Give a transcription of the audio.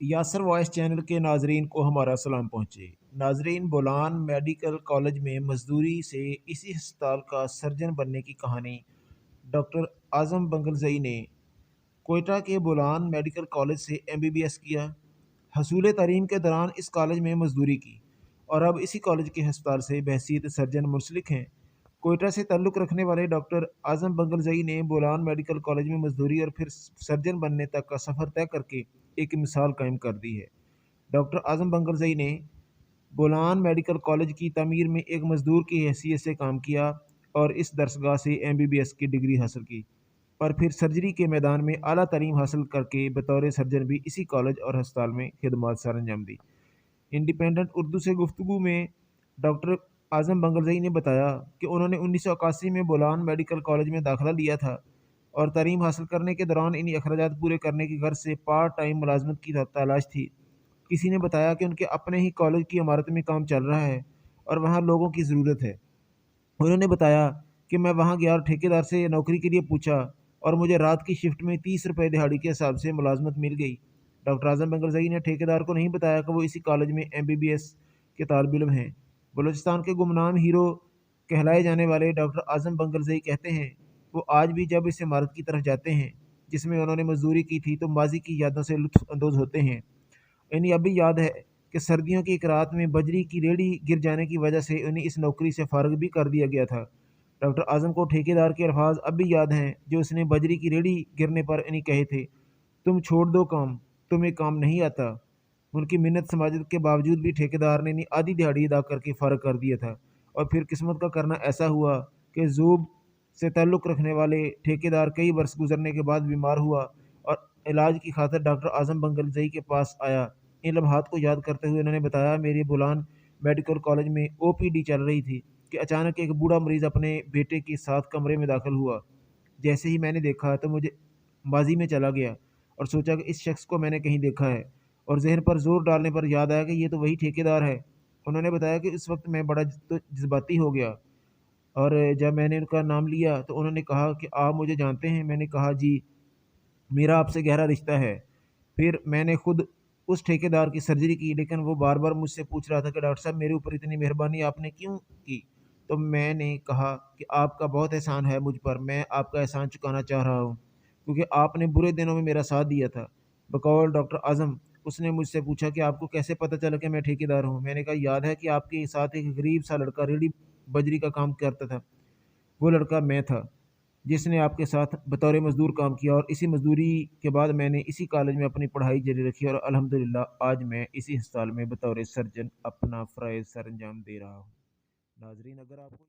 Yasir voice channel کے ناظرین کو ہمارا سلام پہنچے۔ ناظرین، بولان میڈیکل کالج میں مزدوری سے اسی ہسپتال کا سرجن بننے کی کہانی ڈاکٹر اعظم بنگلزئی نے کوئٹہ کے بولان میڈیکل کالج سے MBBS کیا، حصول تعلیم کے دوران اس کالج میں مزدوری کی اور اب اسی کالج کے ہسپتال سے بحیثیت سرجن منسلک ہیں۔ کوئٹہ سے تعلق رکھنے والے ڈاکٹر اعظم بنگلزئی نے بولان میڈیکل کالج میں مزدوری اور پھر سرجن بننے تک کا سفر طے کر کے ایک مثال قائم کر دی ہے۔ ڈاکٹر اعظم بنگلزئی نے بولان میڈیکل کالج کی تعمیر میں ایک مزدور کی حیثیت سے کام کیا اور اس درسگاہ سے MBBS کی ڈگری حاصل کی، اور پھر سرجری کے میدان میں اعلیٰ تعلیم حاصل کر کے بطور سرجن بھی اسی کالج اور ہسپتال میں خدمات سر انجام دی۔ انڈیپینڈنٹ اردو سے گفتگو میں ڈاکٹر اعظم بنگلزئی نے بتایا کہ انہوں نے 1981 میں بولان میڈیکل کالج میں داخلہ لیا تھا اور تعلیم حاصل کرنے کے دوران انہی اخراجات پورے کرنے کی غرض سے پارٹ ٹائم ملازمت کی تلاش تھی۔ کسی نے بتایا کہ ان کے اپنے ہی کالج کی عمارت میں کام چل رہا ہے اور وہاں لوگوں کی ضرورت ہے۔ انہوں نے بتایا کہ میں وہاں گیا اور ٹھیکیدار سے نوکری کے لیے پوچھا اور مجھے رات کی شفٹ میں 30 روپے دہاڑی کے حساب سے ملازمت مل گئی۔ ڈاکٹر اعظم بنگلزئی نے ٹھیکیدار کو نہیں بتایا کہ وہ اسی کالج میں MBBS کے طالب علم ہیں۔ بلوچستان کے گمنام ہیرو کہلائے جانے والے ڈاکٹر اعظم بنگلزئی کہتے ہیں وہ آج بھی جب اس عمارت کی طرف جاتے ہیں جس میں انہوں نے مزدوری کی تھی تو ماضی کی یادوں سے لطف اندوز ہوتے ہیں۔ انہیں اب بھی یاد ہے کہ سردیوں کی ایک رات میں بجری کی ریڑھی گر جانے کی وجہ سے انہیں اس نوکری سے فارغ بھی کر دیا گیا تھا۔ ڈاکٹر اعظم کو ٹھیکیدار کے الفاظ اب بھی یاد ہیں جو اس نے بجری کی ریڑھی گرنے پر انہیں کہے تھے، تم چھوڑ دو کام، تمہیں کام نہیں آتا۔ ان کی منت سماجت کے باوجود بھی ٹھیکیدار نے انہیں آدھی دہاڑی ادا کر کے فارغ کر دیا تھا، اور پھر قسمت کا کرنا ایسا ہوا کہ ذوب سے تعلق رکھنے والے ٹھیکیدار کئی برس گزرنے کے بعد بیمار ہوا اور علاج کی خاطر ڈاکٹر اعظم بنگلزئی کے پاس آیا۔ ان لمحات کو یاد کرتے ہوئے انہوں نے بتایا، میرے بولان میڈیکل کالج میں OPD چل رہی تھی کہ اچانک ایک بوڑھا مریض اپنے بیٹے کے ساتھ کمرے میں داخل ہوا۔ جیسے ہی میں نے دیکھا تو مجھے ماضی میں چلا گیا اور سوچا کہ اس شخص کو میں نے کہیں دیکھا ہے، اور ذہن پر زور ڈالنے پر یاد آیا کہ یہ تو وہی ٹھیکیدار ہے۔ انہوں نے بتایا کہ اس وقت میں بڑا جذباتی ہو گیا، اور جب میں نے ان کا نام لیا تو انہوں نے کہا کہ آپ مجھے جانتے ہیں؟ میں نے کہا جی، میرا آپ سے گہرا رشتہ ہے۔ پھر میں نے خود اس ٹھیکیدار کی سرجری کی، لیکن وہ بار بار مجھ سے پوچھ رہا تھا کہ ڈاکٹر صاحب میرے اوپر اتنی مہربانی آپ نے کیوں کی؟ تو میں نے کہا کہ آپ کا بہت احسان ہے مجھ پر، میں آپ کا احسان چکانا چاہ رہا ہوں کیونکہ آپ نے برے دنوں میں میرا ساتھ دیا تھا۔ بقول ڈاکٹر اعظم اس نے مجھ سے پوچھا کہ آپ کو کیسے پتہ چلا کہ میں ٹھیکیدار ہوں؟ میں نے کہا یاد ہے کہ آپ کے ساتھ ایک غریب سا لڑکا ریڑھی بجری کا کام کرتا تھا، وہ لڑکا میں تھا جس نے آپ کے ساتھ بطور مزدور کام کیا، اور اسی مزدوری کے بعد میں نے اسی کالج میں اپنی پڑھائی جاری رکھی اور الحمدللہ آج میں اسی ہسپتال میں بطور سرجن اپنا فرائض سر انجام دے رہا ہوں۔ ناظرین، اگر آپ کو